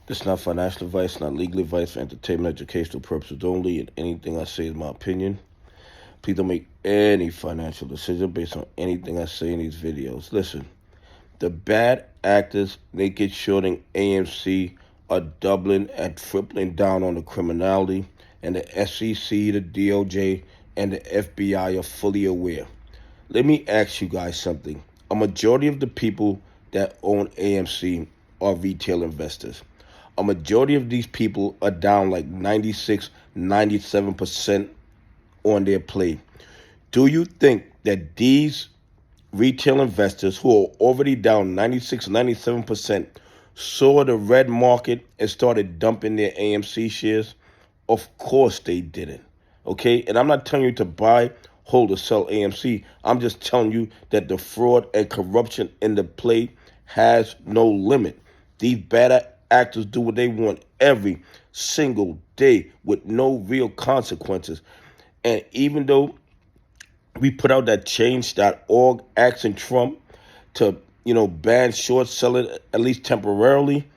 This is not financial advice, not legal advice, for entertainment, educational purposes only, and anything I say is my opinion. Please don't make any financial decision based on anything I say in these videos. Listen, the bad actors naked shorting AMC are doubling and tripling down on the criminality, and the SEC, the DOJ, and the FBI are fully aware. Let me ask you guys something. A majority of the people that own AMC are retail investors. A majority of these people are down like 96, 97% on their play. Do you think that these retail investors who are already down 96, 97% saw the red market and started dumping their AMC shares? Of course they didn't. Okay? And I'm not telling you to buy, hold, or sell AMC. I'm just telling you that the fraud and corruption in the play has no limit. These bad actors do what they want every single day with no real consequences. And even though we put out that change.org asking Trump to, ban short selling at least temporarily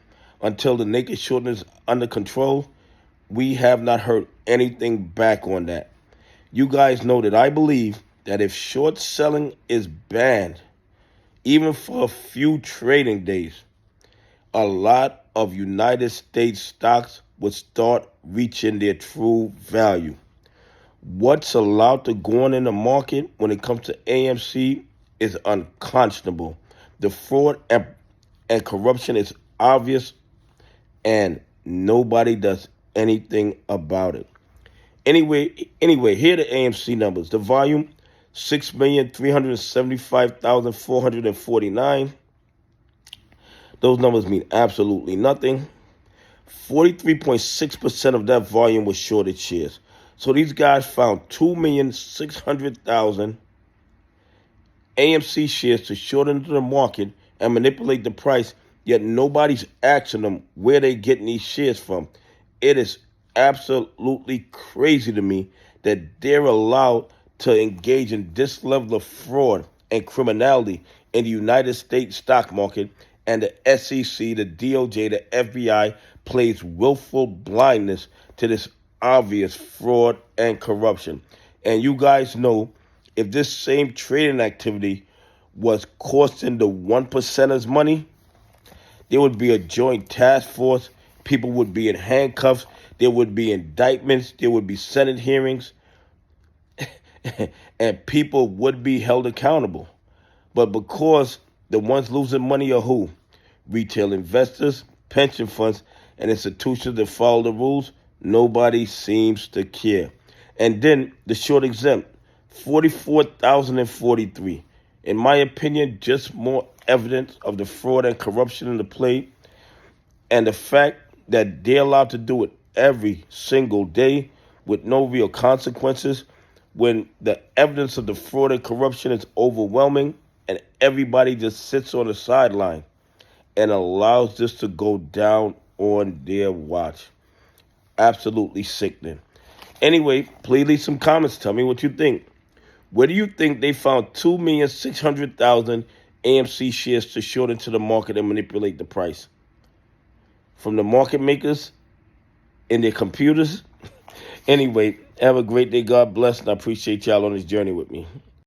until the naked shorting is under control, we have not heard anything back on that. You guys know that I believe that if short selling is banned, even for a few trading days, a lot of United States stocks would start reaching their true value. What's allowed to go on in the market when it comes to AMC is unconscionable. The fraud and corruption is obvious, and nobody does anything about it. Anyway, here are the AMC numbers. The volume, 6,375,449. Those numbers mean absolutely nothing. 43.6% of that volume was shorted shares. So these guys found 2,600,000 AMC shares to short into the market and manipulate the price, yet nobody's asking them where they're getting these shares from. It is absolutely crazy to me that they're allowed to engage in this level of fraud and criminality in the United States stock market, and the SEC, the DOJ, the FBI plays willful blindness to this obvious fraud and corruption. And you guys know, if this same trading activity was costing the 1%ers money, there would be a joint task force. People would be in handcuffs. There would be indictments. There would be Senate hearings. And people would be held accountable. But because the ones losing money are who? Retail investors, pension funds, and institutions that follow the rules, nobody seems to care. And then the short exempt, 44,043. In my opinion, just more evidence of the fraud and corruption in the play, and the fact that they're allowed to do it every single day with no real consequences, when the evidence of the fraud and corruption is overwhelming and everybody just sits on the sideline and allows this to go down on their watch. Absolutely sickening. Anyway, please leave some comments. Tell me what you think. Where do you think they found 2,600,000 AMC shares to short into the market and manipulate the price? From the market makers in their computers? Anyway, have a great day. God bless, and I appreciate y'all on this journey with me.